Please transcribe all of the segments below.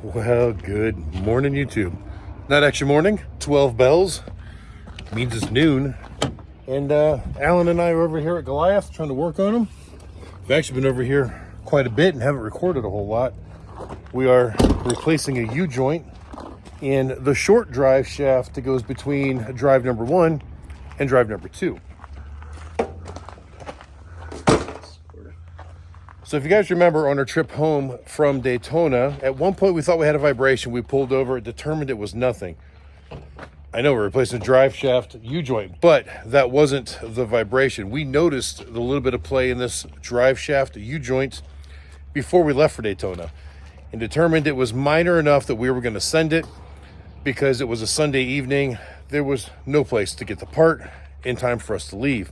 Well, good morning, YouTube. Not actually morning, 12 bells means it's noon. And Alan and I are over here at Goliath trying to work on them. We've actually been over here quite a bit and haven't recorded a whole lot. We are replacing a U-joint in the short drive shaft that goes between drive number 1 and drive number 2. So if you guys remember on our trip home from Daytona, at one point we thought we had a vibration. We pulled over, it determined it was nothing. I know we're replacing a drive shaft U-joint, but that wasn't the vibration. We noticed the little bit of play in this drive shaft U-joint before we left for Daytona and determined it was minor enough that we were going to send it because it was a Sunday evening. There was no place to get the part in time for us to leave.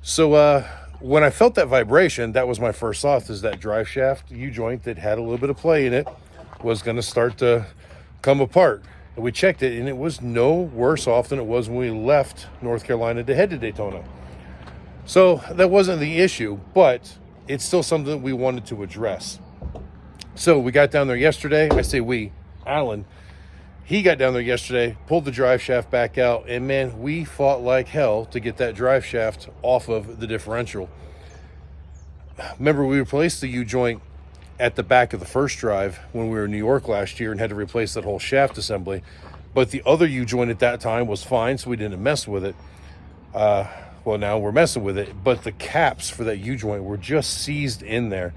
So when I felt that vibration, that was my first thought, is that drive shaft U-joint that had a little bit of play in it was going to start to come apart. And we checked it, and it was no worse off than it was when we left North Carolina to head to Daytona. So that wasn't the issue, but it's still something that we wanted to address. So we got down there yesterday. I say we, Alan. He got down there yesterday, pulled the drive shaft back out, and man, we fought like hell to get that drive shaft off of the differential. Remember, we replaced the U-joint at the back of the first drive when we were in New York last year and had to replace that whole shaft assembly. But the other U-joint at that time was fine, so we didn't mess with it. Well, now we're messing with it, but the caps for that U-joint were just seized in there.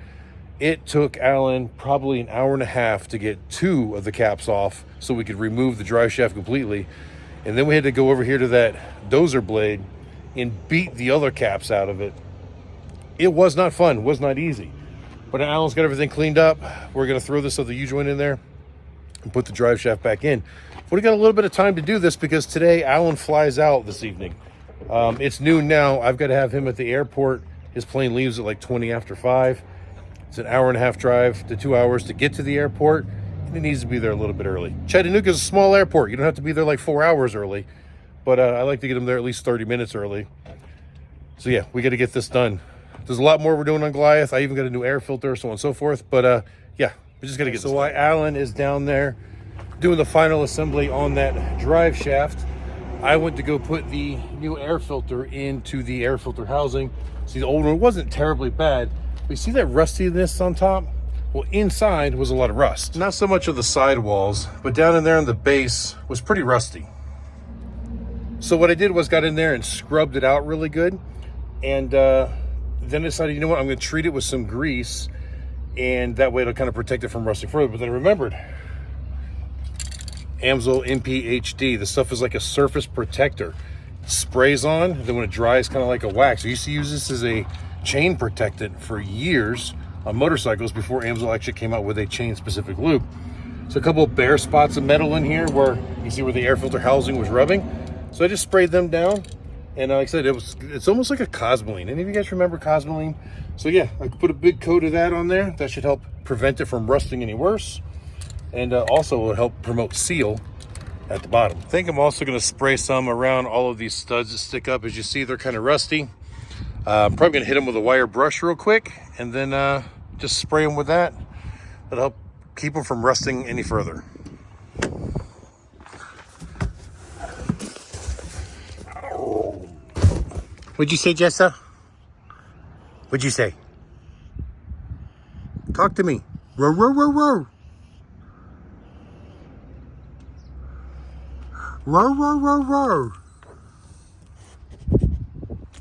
It took Alan probably an hour and a half to get 2 of the caps off so we could remove the drive shaft completely. And then we had to go over here to that dozer blade and beat the other caps out of it. It was not fun, it was not easy. But Alan's got everything cleaned up. We're gonna throw this other U-joint in there and put the drive shaft back in. We got a little bit of time to do this because today Alan flies out this evening. It's noon now. I've got to have him at the airport. His plane leaves at like 20 after 5. It's an hour and a half drive to 2 hours to get to the airport, and it needs to be there a little bit early. Chattanooga is a small airport. You don't have to be there like 4 hours early, but I like to get him there at least 30 minutes early. So yeah, we got to get this done. There's a lot more we're doing on Goliath. I even got a new air filter, so on and so forth. But yeah, we just got to get this done. So while Alan is down there doing the final assembly on that drive shaft, I went to go put the new air filter into the air filter housing. See, the old one wasn't terribly bad. We see that rustiness on top? Well, inside was a lot of rust. Not so much of the side walls, but down in there on the base was pretty rusty. So what I did was got in there and scrubbed it out really good. And then I decided, you know what, I'm gonna treat it with some grease, and that way it'll kind of protect it from rusting further. But then I remembered, Amsoil NC. This stuff is like a surface protector. It sprays on, then when it dries, kind of like a wax. I used to use this as a chain protectant for years on motorcycles before Amsoil actually came out with a chain specific lube. So a couple of bare spots of metal in here where you see where the air filter housing was rubbing. So I just sprayed them down, and like I said, it's almost like a Cosmoline. Any of you guys remember Cosmoline? So yeah, I put a big coat of that on there. That should help prevent it from rusting any worse, and also will help promote seal at the bottom. I think I'm also going to spray some around all of these studs that stick up. As you see, they're kind of rusty. I'm probably gonna hit them with a wire brush real quick, and then just spray them with that. That'll help keep them from rusting any further. What'd you say, Jessa? What'd you say? Talk to me. Roar, roar, roar, roar. Roar, roar, roar, roar.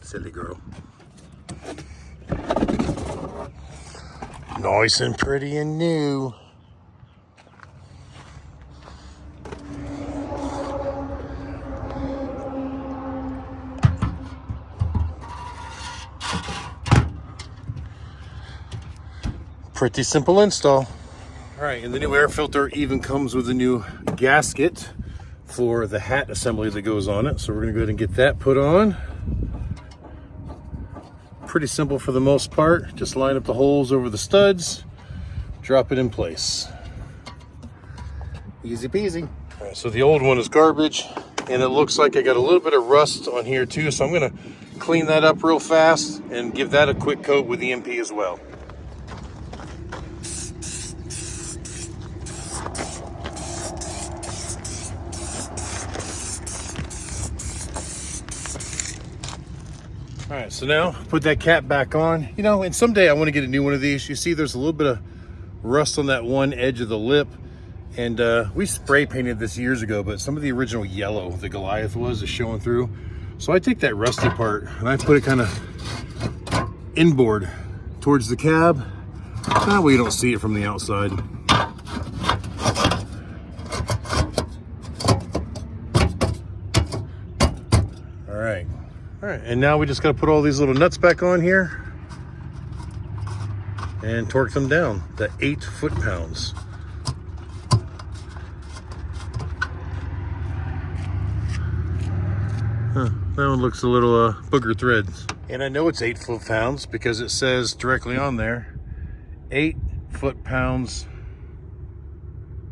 Silly girl. Nice and pretty and new. Pretty simple install. All right, and the new air filter even comes with a new gasket for the hat assembly that goes on it. So we're gonna go ahead and get that put on. Pretty simple for the most part. Just line up the holes over the studs, drop it in place. Easy peasy. All right, so the old one is garbage, and it looks like I got a little bit of rust on here too, so I'm gonna clean that up real fast and give that a quick coat with the MP as well. All right, so now put that cap back on. You know, and someday I want to get a new one of these. You see there's a little bit of rust on that one edge of the lip. And we spray painted this years ago, but some of the original yellow, the Goliath was, is showing through. So I take that rusty part and I put it kind of inboard towards the cab. That way you don't see it from the outside. All right, and now we just got to put all these little nuts back on here and torque them down to 8 foot-pounds. Huh, that one looks a little booger threads. And I know it's 8 foot-pounds because it says directly on there, 8 foot-pounds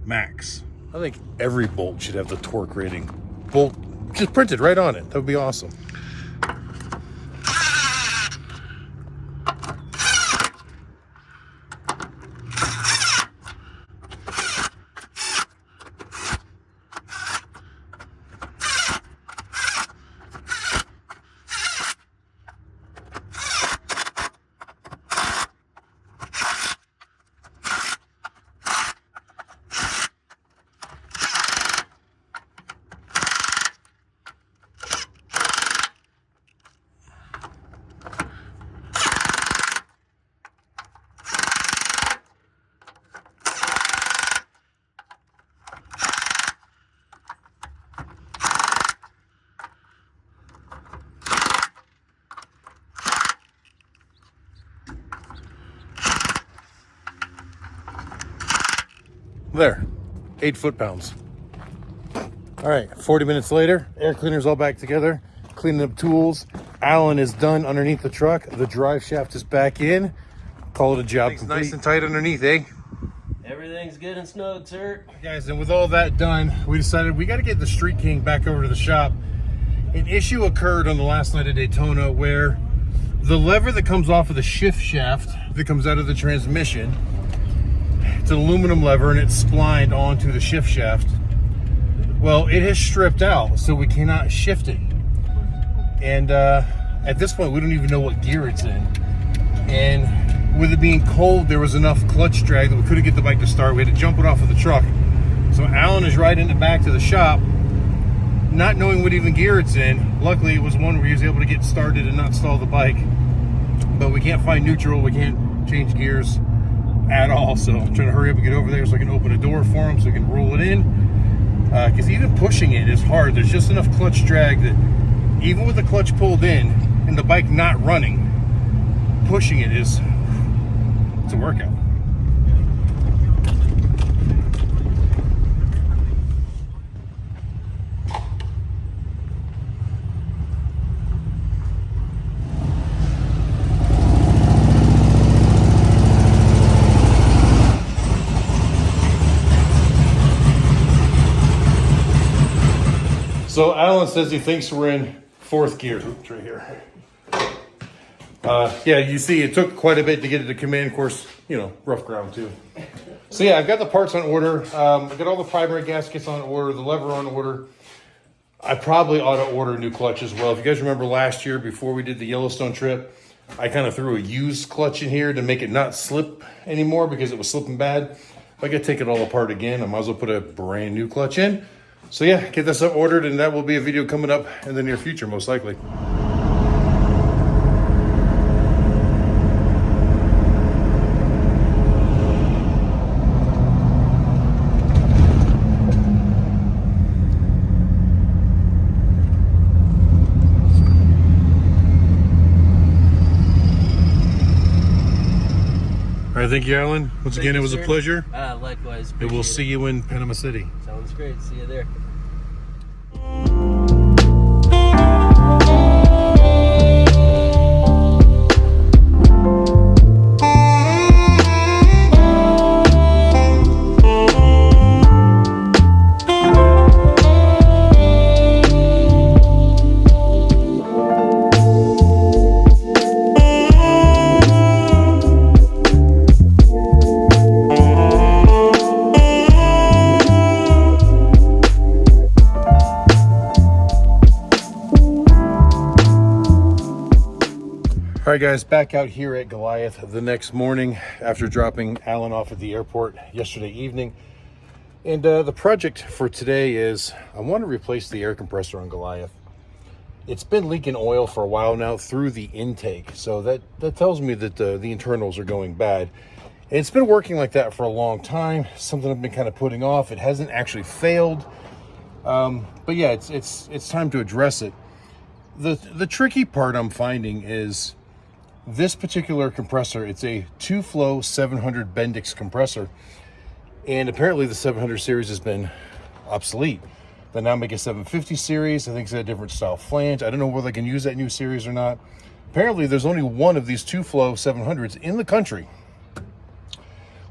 max. I think every bolt should have the torque rating. Bolt, just printed right on it. That would be awesome. There, 8 foot-pounds. All right, 40 minutes later, air cleaner's all back together, cleaning up tools. Allen is done underneath the truck. The drive shaft is back in. Call it a job complete. Nice and tight underneath, eh? Everything's good and snug, sir. Guys, and with all that done, we decided we got to get the Street King back over to the shop. An issue occurred on the last night at Daytona where the lever that comes off of the shift shaft that comes out of the transmission, it's an aluminum lever and it's splined onto the shift shaft. Well, it has stripped out, so we cannot shift it. And at this point, we don't even know what gear it's in. And with it being cold, there was enough clutch drag that we couldn't get the bike to start. We had to jump it off of the truck. So Allen is riding it back to the shop, not knowing what even gear it's in. Luckily, it was one where he was able to get started and not stall the bike. But we can't find neutral, we can't change gears at all. So I'm trying to hurry up and get over there so I can open a door for him so we can roll it in. Because even pushing it is hard. There's just enough clutch drag that even with the clutch pulled in and the bike not running, pushing it is, it's a workout. So Allen says he thinks we're in 4th gear. It's right here. Yeah, you see it took quite a bit to get it to command. Of course, you know, rough ground too. So yeah, I've got the parts on order. I've got all the primary gaskets on order, the lever on order. I probably ought to order a new clutch as well. If you guys remember last year before we did the Yellowstone trip, I kind of threw a used clutch in here to make it not slip anymore because it was slipping bad. If I could take it all apart again, I might as well put a brand new clutch in. So yeah, get this up ordered, and that will be a video coming up in the near future, most likely. All right, thank you, Allen. Once again, it was a pleasure. Likewise. And we'll see you in Panama City. Sounds great. See you there. All right, guys, back out here at Goliath the next morning after dropping Alan off at the airport yesterday evening. And the project for today is I want to replace the air compressor on Goliath. It's been leaking oil for a while now through the intake. So that tells me that the internals are going bad. And it's been working like that for a long time, something I've been kind of putting off. It hasn't actually failed. But yeah, it's time to address it. The tricky part I'm finding is this particular compressor. It's a two-flow 700 Bendix compressor, and apparently the 700 series has been obsolete. They now make a 750 series. I think it's a different style flange. I don't know whether they can use that new series or not. Apparently there's only one of these two-flow 700s in the country.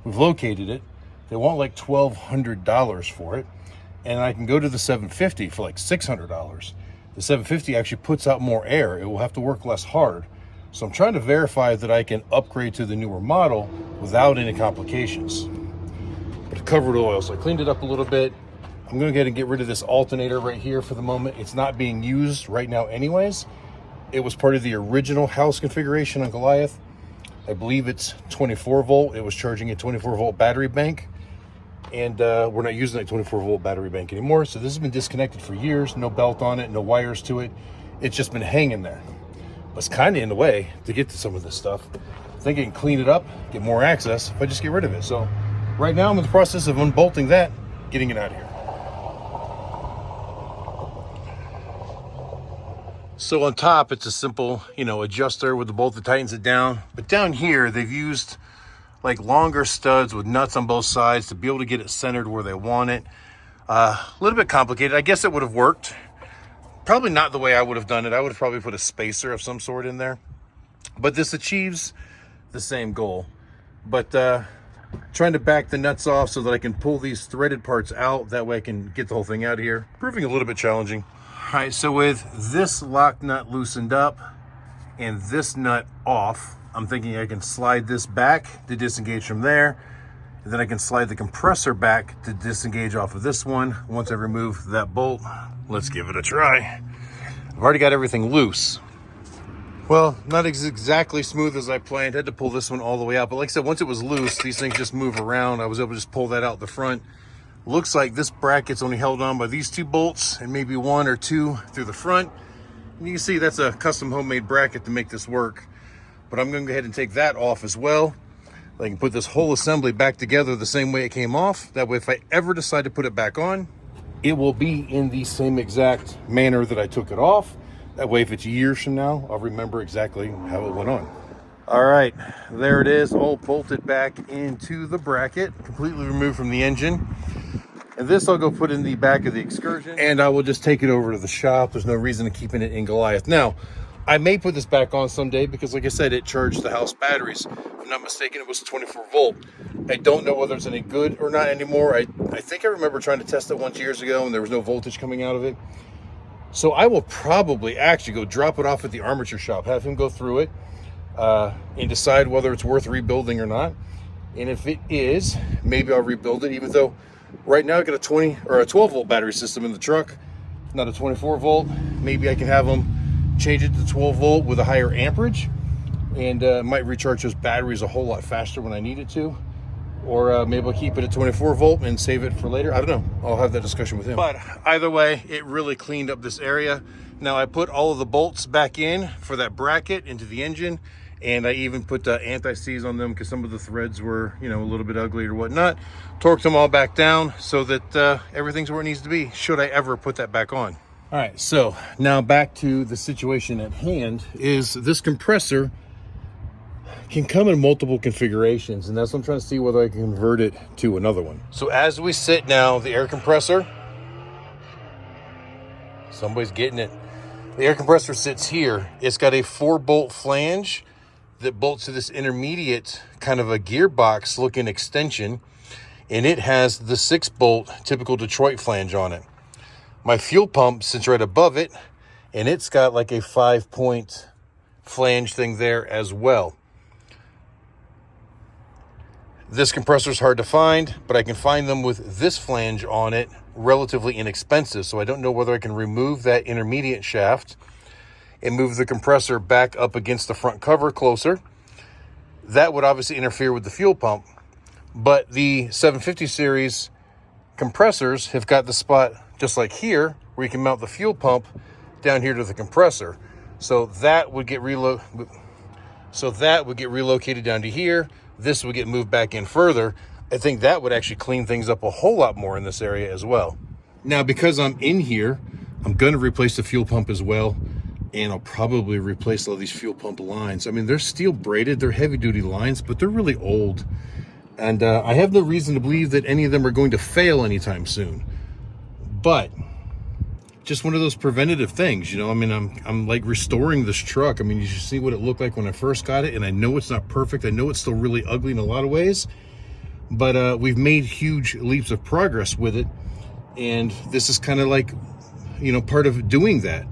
We've located it. They want like $1,200 for it, and I can go to the 750 for like $600. The 750 actually puts out more air. It will have to work less hard. So I'm trying to verify that I can upgrade to the newer model without any complications. But it covered oil, so I cleaned it up a little bit. I'm going to go ahead and get rid of this alternator right here for the moment. It's not being used right now anyways. It was part of the original house configuration on Goliath. I believe it's 24 volt. It was charging a 24 volt battery bank. And we're not using that 24 volt battery bank anymore. So this has been disconnected for years. No belt on it, no wires to it. It's just been hanging there. But it's kind of in the way to get to some of this stuff. I think I can clean it up, get more access if I just get rid of it. So right now I'm in the process of unbolting that, getting it out of here. So on top, it's a simple, adjuster with the bolt that tightens it down. But down here, they've used like longer studs with nuts on both sides to be able to get it centered where they want it. A little bit complicated. I guess it would have worked. Probably not the way I would have done it. I would have probably put a spacer of some sort in there. But this achieves the same goal. But trying to back the nuts off so that I can pull these threaded parts out. That way I can get the whole thing out of here. Proving a little bit challenging. All right, so with this lock nut loosened up and this nut off, I'm thinking I can slide this back to disengage from there. And then I can slide the compressor back to disengage off of this one. Once I remove that bolt, let's give it a try. I've already got everything loose. Well, not exactly smooth as I planned. Had to pull this one all the way out. But like I said, once it was loose, these things just move around. I was able to just pull that out the front. Looks like this bracket's only held on by these two bolts and maybe one or two through the front. And you can see that's a custom homemade bracket to make this work. But I'm going to go ahead and take that off as well. I can put this whole assembly back together the same way it came off. That way, if I ever decide to put it back on, it will be in the same exact manner that I took it off. That way, if it's years from now, I'll remember exactly how it went on. All right, there it is, all bolted back into the bracket, completely removed from the engine. And this I'll go put in the back of the Excursion, and I will just take it over to the shop. There's no reason to keeping it in Goliath. Now, I may put this back on someday because, like I said, it charged the house batteries. If I'm not mistaken, it was 24 volt. I don't know whether it's any good or not anymore. I think I remember trying to test it once years ago and there was no voltage coming out of it. So I will probably actually go drop it off at the armature shop, have him go through it and decide whether it's worth rebuilding or not. And if it is, maybe I'll rebuild it, even though right now I got a 20 or a 12 volt battery system in the truck, not a 24 volt. Maybe I can have them change it to 12 volt with a higher amperage, and might recharge those batteries a whole lot faster when I need it to. Or maybe I'll keep it at 24 volt and save it for later. I don't know. I'll have that discussion with him. But either way, it really cleaned up this area. Now I put all of the bolts back in for that bracket into the engine, and I even put anti-seize on them because some of the threads were, a little bit ugly or whatnot. Torqued them all back down so that everything's where it needs to be, should I ever put that back on. All right, so now back to the situation at hand. Is this compressor can come in multiple configurations, and that's what I'm trying to see whether I can convert it to another one. So as we sit now, the air compressor, somebody's getting it. The air compressor sits here. It's got a 4-bolt flange that bolts to this intermediate kind of a gearbox looking extension, and it has the 6-bolt typical Detroit flange on it. My fuel pump sits right above it, and it's got like a 5-point flange thing there as well. This compressor is hard to find, but I can find them with this flange on it, relatively inexpensive. So I don't know whether I can remove that intermediate shaft and move the compressor back up against the front cover closer. That would obviously interfere with the fuel pump, but the 750 series compressors have got the spot just like here where you can mount the fuel pump down here to the compressor. So that would get relocated down to here. This would get moved back in further. I think that would actually clean things up a whole lot more in this area as well. Now, because I'm in here, I'm going to replace the fuel pump as well, and I'll probably replace all these fuel pump lines. I mean, they're steel braided, they're heavy duty lines, but they're really old. And I have no reason to believe that any of them are going to fail anytime soon. But just one of those preventative things, you know. I mean, I'm like restoring this truck. I mean, you should see what it looked like when I first got it, and I know it's not perfect. I know it's still really ugly in a lot of ways, but we've made huge leaps of progress with it, and this is kind of like, you know, part of doing that.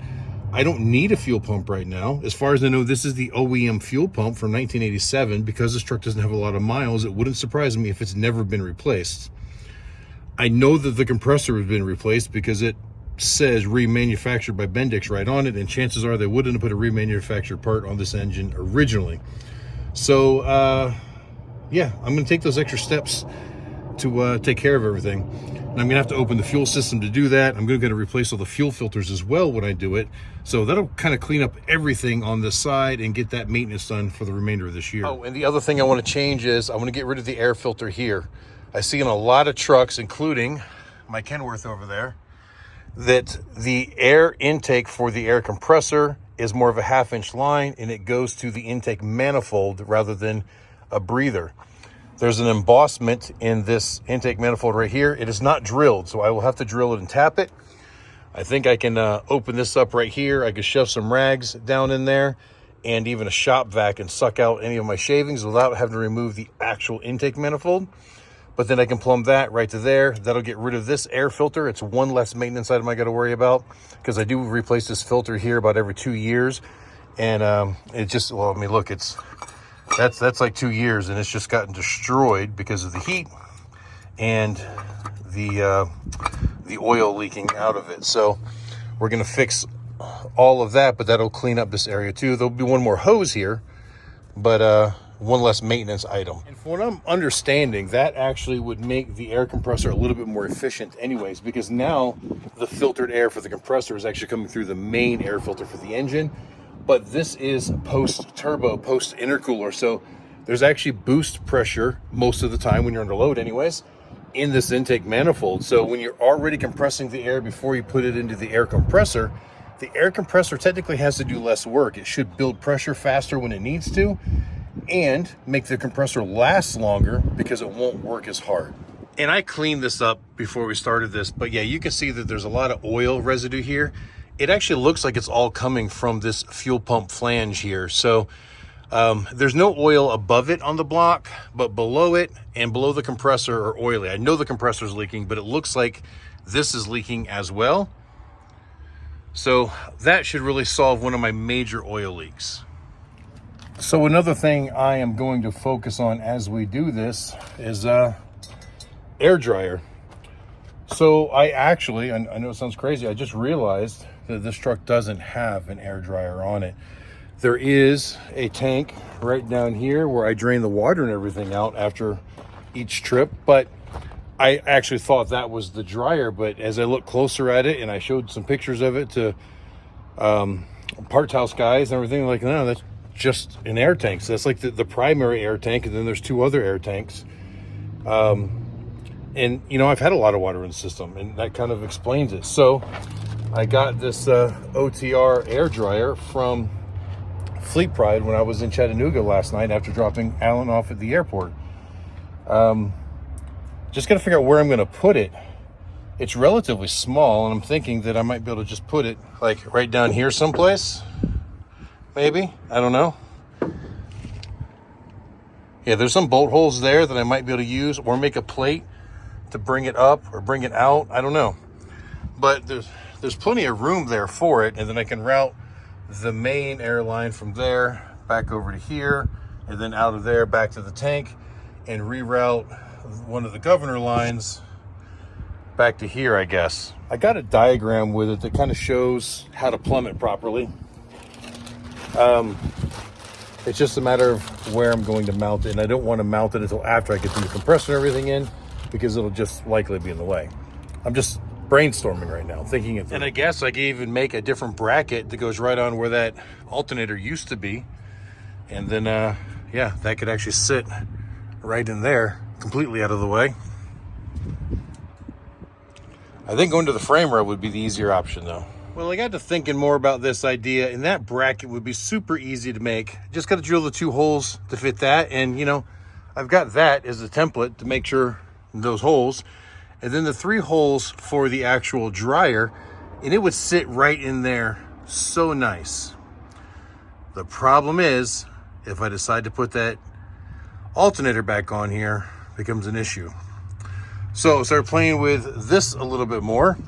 I don't need a fuel pump right now. As far as I know, this is the OEM fuel pump from 1987. Because this truck doesn't have a lot of miles, it wouldn't surprise me if it's never been replaced. I know that the compressor has been replaced because it says remanufactured by Bendix right on it, and chances are they wouldn't have put a remanufactured part on this engine originally. So yeah, I'm going to take those extra steps to take care of everything. And I'm going to have to open the fuel system to do that. I'm going to replace all the fuel filters as well when I do it. So that'll kind of clean up everything on this side and get that maintenance done for the remainder of this year. Oh, and the other thing I want to change is I want to get rid of the air filter here. I see in a lot of trucks, including my Kenworth over there, that the air intake for the air compressor is more of a 1/2-inch line, and it goes to the intake manifold rather than a breather. There's an embossment in this intake manifold right here. It is not drilled, so I will have to drill it and tap it. I think I can open this up right here. I could shove some rags down in there and even a shop vac and suck out any of my shavings without having to remove the actual intake manifold. But then I can plumb that right to there. That'll get rid of this air filter. It's one less maintenance item I got to worry about, because I do replace this filter here about every 2 years. And it just, well, I mean, look, that's like 2 years, and it's just gotten destroyed because of the heat and the oil leaking out of it. So we're going to fix all of that, but that'll clean up this area too. There'll be one more hose here, but one less maintenance item. And from what I'm understanding, that actually would make the air compressor a little bit more efficient anyways, because now the filtered air for the compressor is actually coming through the main air filter for the engine. But this is post-turbo, post-intercooler, so there's actually boost pressure most of the time when you're under load anyways in this intake manifold. So when you're already compressing the air before you put it into the air compressor technically has to do less work. It should build pressure faster when it needs to and make the compressor last longer because it won't work as hard. And I cleaned this up before we started this, but yeah, you can see that there's a lot of oil residue here. It actually looks like it's all coming from this fuel pump flange here. So there's no oil above it on the block, but below it and below the compressor are oily. I know the compressor's leaking, but it looks like this is leaking as well. So that should really solve one of my major oil leaks. So another thing I am going to focus on as we do this is air dryer. So I know it sounds crazy, I just realized that this truck doesn't have an air dryer on it. There is a tank right down here where I drain the water and everything out after each trip, but I actually thought that was the dryer. But as I looked closer at it and I showed some pictures of it to parts house guys and everything, like, no, that's just an air tank. So that's like the primary air tank, and then there's 2 other air tanks. And you know, I've had a lot of water in the system, and that kind of explains it. So I got this OTR air dryer from Fleet Pride when I was in Chattanooga last night after dropping Alan off at the airport. Just gotta figure out where I'm gonna put it. It's relatively small, and I'm thinking that I might be able to just put it like right down here someplace. Maybe, I don't know. Yeah, there's some bolt holes there that I might be able to use, or make a plate to bring it up or bring it out. I don't know. But there's plenty of room there for it, and then I can route the main airline from there back over to here, and then out of there back to the tank, and reroute one of the governor lines back to here, I guess. I got a diagram with it that kind of shows how to plumb it properly. It's just a matter of where I'm going to mount it, and I don't want to mount it until after I get the compressor and everything in, because it'll just likely be in the way. I'm just brainstorming right now, thinking it through. And I guess I could even make a different bracket that goes right on where that alternator used to be, and then yeah, that could actually sit right in there, completely out of the way. I think going to the frame rail would be the easier option though. Well, I got to thinking more about this idea, and that bracket would be super easy to make. Just got to drill the 2 holes to fit that, and you know, I've got that as a template to make sure those holes, and then the 3 holes for the actual dryer, and it would sit right in there so nice. The problem is, if I decide to put that alternator back on here, it becomes an issue. So I started playing with this a little bit more,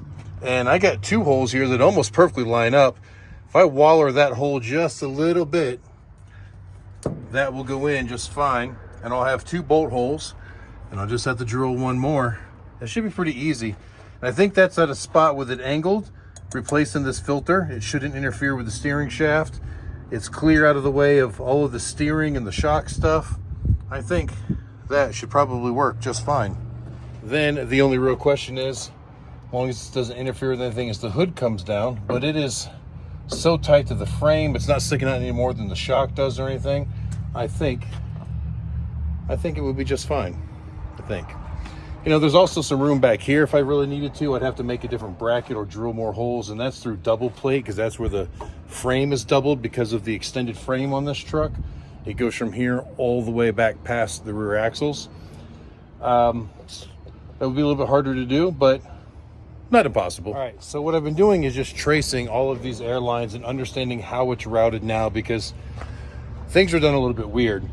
and I got 2 holes here that almost perfectly line up. If I waller that hole just a little bit, that will go in just fine, and I'll have 2 bolt holes, and I'll just have to drill 1 more. That should be pretty easy. And I think that's at a spot with it angled, replacing this filter. It shouldn't interfere with the steering shaft. It's clear out of the way of all of the steering and the shock stuff. I think that should probably work just fine. Then the only real question is, as long as it doesn't interfere with anything, as the hood comes down, but it is so tight to the frame, it's not sticking out any more than the shock does or anything. I think it would be just fine. I think. You know, there's also some room back here if I really needed to. I'd have to make a different bracket or drill more holes, and that's through double plate, because that's where the frame is doubled because of the extended frame on this truck. It goes from here all the way back past the rear axles. That would be a little bit harder to do, but not impossible. All right, so what I've been doing is just tracing all of these airlines and understanding how it's routed now, because things are done a little bit weird.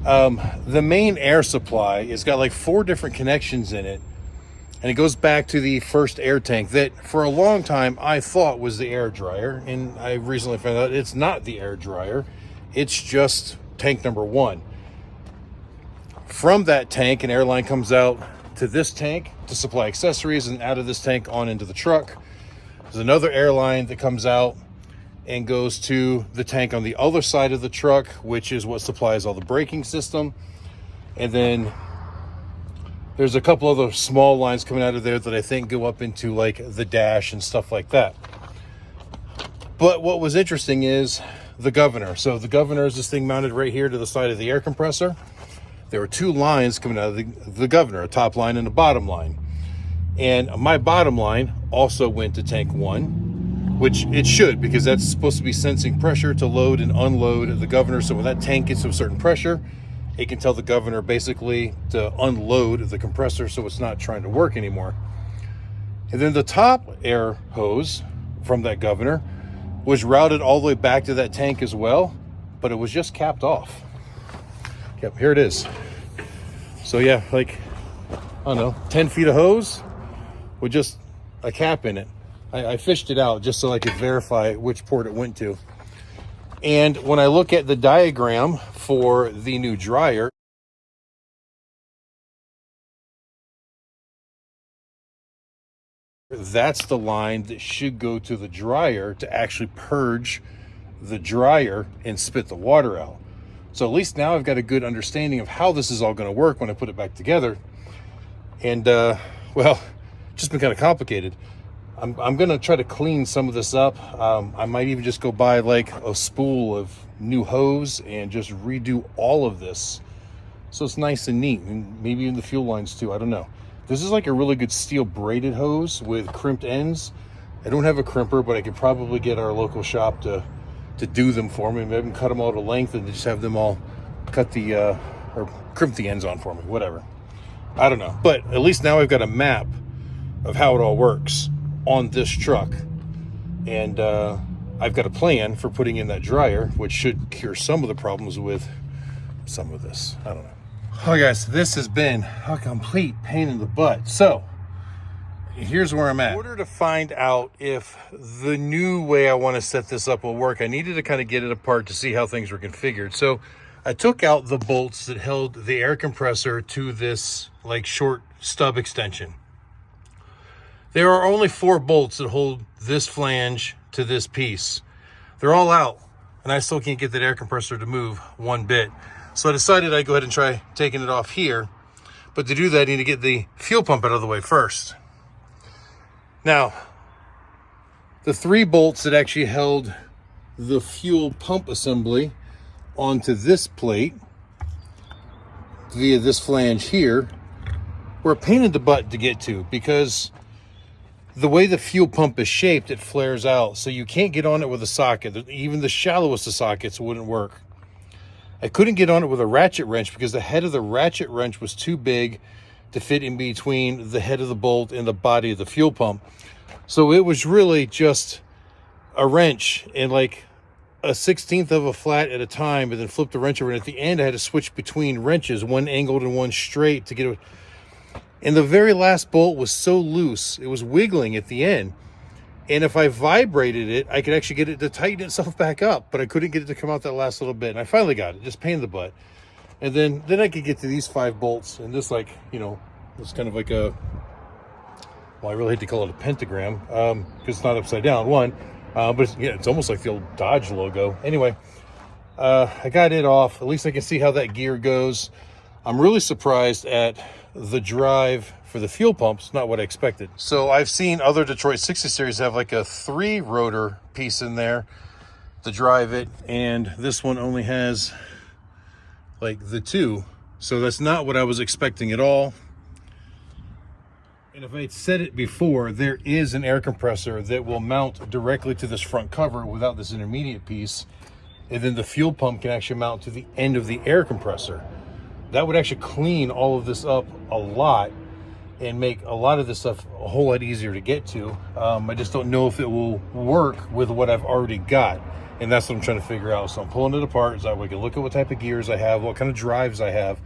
The main air supply has got like 4 different connections in it, and it goes back to the first air tank that for a long time I thought was the air dryer, and I recently found out it's not the air dryer, it's just tank number 1. From that tank, an airline comes out to this tank to supply accessories, and out of this tank on into the truck. There's another airline that comes out and goes to the tank on the other side of the truck, which is what supplies all the braking system. And then there's a couple other small lines coming out of there that I think go up into like the dash and stuff like that. But what was interesting is the governor. So the governor is this thing mounted right here to the side of the air compressor. There were 2 lines coming out of the governor, a top line and a bottom line. And my bottom line also went to tank 1, which it should, because that's supposed to be sensing pressure to load and unload the governor. So when that tank gets to a certain pressure, it can tell the governor basically to unload the compressor so it's not trying to work anymore. And then the top air hose from that governor was routed all the way back to that tank as well, but it was just capped off. Yep, here it is. So yeah, like, I don't know, 10 feet of hose with just a cap in it. I fished it out just so I could verify which port it went to. And when I look at the diagram for the new dryer, that's the line that should go to the dryer to actually purge the dryer and spit the water out. So at least now I've got a good understanding of how this is all going to work when I put it back together. And well, just been kind of complicated. I'm going to try to clean some of this up. I might even just go buy like a spool of new hose and just redo all of this so it's nice and neat, and maybe in the fuel lines too. I don't know. This is like a really good steel braided hose with crimped ends. I don't have a crimper, but I could probably get our local shop to do them for me. Maybe I can cut them all to length and just have them all cut the or crimp the ends on for me, whatever. I don't know, but at least now I've got a map of how it all works on this truck, and I've got a plan for putting in that dryer, which should cure some of the problems with some of this. I don't know. Oh guys, this has been a complete pain in the butt. So here's where I'm at. In order to find out if the new way I want to set this up will work, I needed to kind of get it apart to see how things were configured. So I took out the bolts that held the air compressor to this like short stub extension. There are only 4 bolts that hold this flange to this piece. They're all out. and I still can't get that air compressor to move one bit. So I decided I'd go ahead and try taking it off here. But to do that, I need to get the fuel pump out of the way first. Now, the 3 bolts that actually held the fuel pump assembly onto this plate via this flange here were a pain in the butt to get to, because the way the fuel pump is shaped, it flares out. So you can't get on it with a socket. Even the shallowest of sockets wouldn't work. I couldn't get on it with a ratchet wrench because the head of the ratchet wrench was too big to fit in between the head of the bolt and the body of the fuel pump. So it was really just a wrench and like a 1/16 of a flat at a time, and then flip the wrench over. And at the end, I had to switch between wrenches, one angled and one straight, to get it. And the very last bolt was so loose, it was wiggling at the end. And if I vibrated it, I could actually get it to tighten itself back up, but I couldn't get it to come out that last little bit. And I finally got it, just pain in the butt. And then I could get to these 5 bolts, and this, like, you know, it's kind of like a, well, I really hate to call it a pentagram, because it's not upside down, one, but it's, yeah, it's almost like the old Dodge logo. Anyway, I got it off. At least I can see how that gear goes. I'm really surprised at the drive for the fuel pumps, not what I expected. So I've seen other Detroit 60 series have like a 3 rotor piece in there to drive it, and this one only has like the 2. So that's not what I was expecting at all. And if I had said it before, there is an air compressor that will mount directly to this front cover without this intermediate piece, and then the fuel pump can actually mount to the end of the air compressor. That would actually clean all of this up a lot and make a lot of this stuff a whole lot easier to get to. I just don't know if it will work with what I've already got, and that's what I'm trying to figure out. So I'm pulling it apart so that way I can look at what type of gears I have, what kind of drives I have,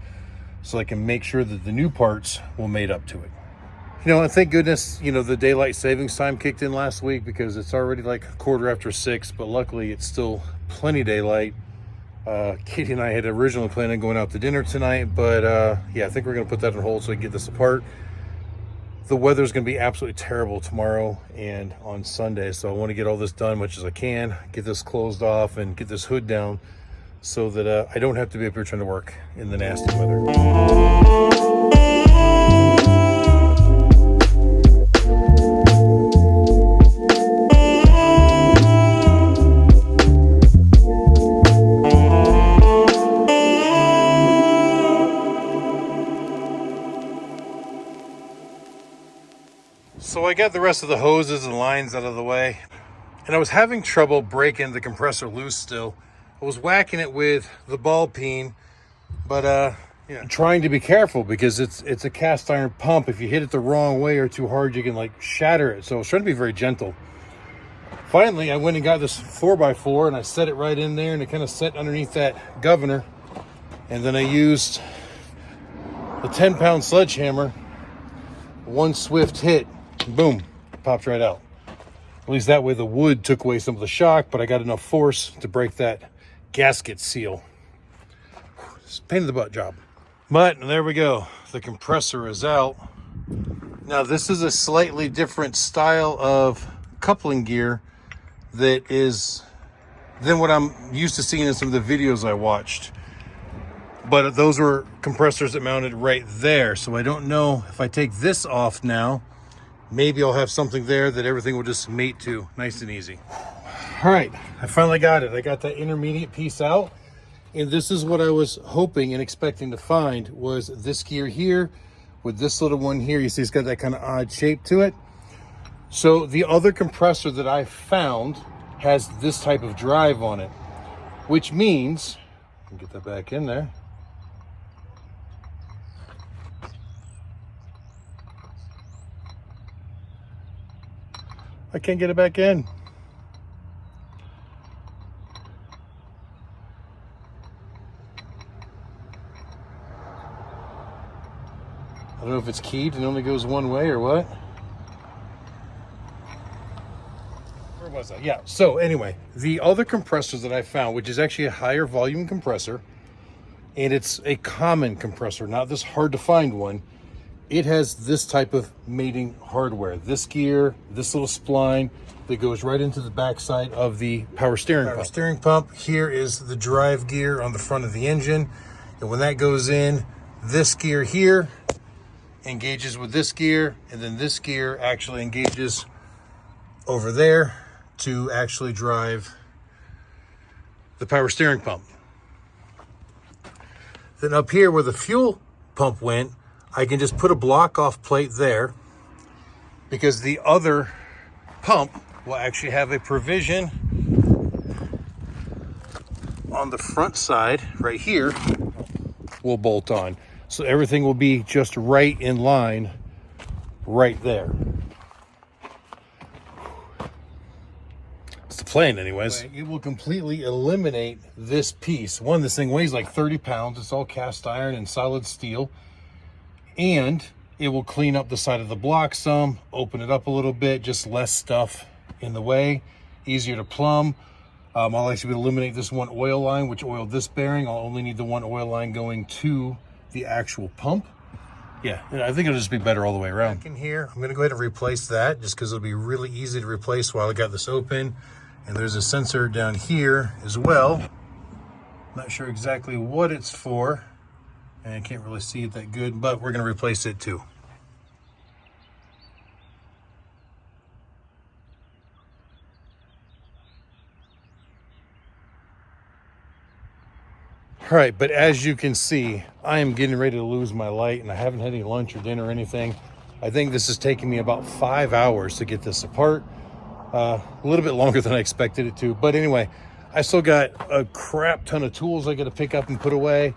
so I can make sure that the new parts will mate up to it. You know, and thank goodness, you know, the daylight savings time kicked in last week, because it's already like 6:15, but luckily it's still plenty daylight. Katie and I had originally planned on going out to dinner tonight, but yeah, I think we're going to put that on hold so we can get this apart. The weather's going to be absolutely terrible tomorrow and on Sunday, so I want to get all this done as much as I can, get this closed off and get this hood down so that I don't have to be up here trying to work in the nasty weather. So I got the rest of the hoses and lines out of the way, and I was having trouble breaking the compressor loose still. I was whacking it with the ball peen, but you know, trying to be careful because it's a cast iron pump. If you hit it the wrong way or too hard, you can like shatter it. So I was trying to be very gentle. Finally, I went and got this 4x4 and I set it right in there, and it kind of set underneath that governor. And then I used the 10-pound sledgehammer, one swift hit, boom, popped right out. At least that way the wood took away some of the shock, but I got enough force to break that gasket seal. It's a pain in the butt job. But there we go. The compressor is out. Now this is a slightly different style of coupling gear that is than what I'm used to seeing in some of the videos I watched. But those were compressors that mounted right there. So I don't know if I take this off now, maybe I'll have something there that everything will just mate to nice and easy. All right, I finally got it. I got that intermediate piece out, and this is what I was hoping and expecting to find, was this gear here with this little one here. You see it's got that kind of odd shape to it. So the other compressor that I found has this type of drive on it, which means, I'll get that back in there. I can't get it back in. I don't know if it's keyed and only goes one way or what. Where was I? Yeah, so anyway, the other compressors that I found, which is actually a higher volume compressor, and it's a common compressor, not this hard to find one, it has this type of mating hardware. This gear, this little spline that goes right into the backside of the power steering pump. Here is the drive gear on the front of the engine. And when that goes in, this gear here engages with this gear, and then this gear actually engages over there to actually drive the power steering pump. Then up here where the fuel pump went, I can just put a block off plate there, because the other pump will actually have a provision on the front side right here will bolt on. So everything will be just right in line right there. It's the plan anyways. It will completely eliminate this piece. One, this thing weighs like 30 pounds. It's all cast iron and solid steel. And it will clean up the side of the block some, open it up a little bit, just less stuff in the way, easier to plumb. I'll actually eliminate this one oil line, which oiled this bearing. I'll only need the one oil line going to the actual pump. Yeah, I think it'll just be better all the way around. Back in here, I'm gonna go ahead and replace that just because it'll be really easy to replace while I got this open. And there's a sensor down here as well. Not sure exactly what it's for, and I can't really see it that good, but we're gonna replace it too. All right, but as you can see, I am getting ready to lose my light, and I haven't had any lunch or dinner or anything. I think this is taking me about 5 hours to get this apart. A little bit longer than I expected it to. But anyway, I still got a crap ton of tools I got to pick up and put away.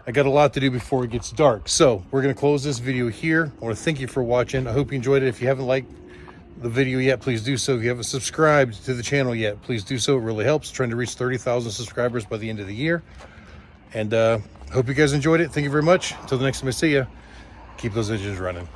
I got a lot to do before it gets dark. So we're going to close this video here. I want to thank you for watching. I hope you enjoyed it. If you haven't liked the video yet, please do so. If you haven't subscribed to the channel yet, please do so. It really helps. Trying to reach 30,000 subscribers by the end of the year. And hope you guys enjoyed it. Thank you very much. Until the next time I see you, keep those engines running.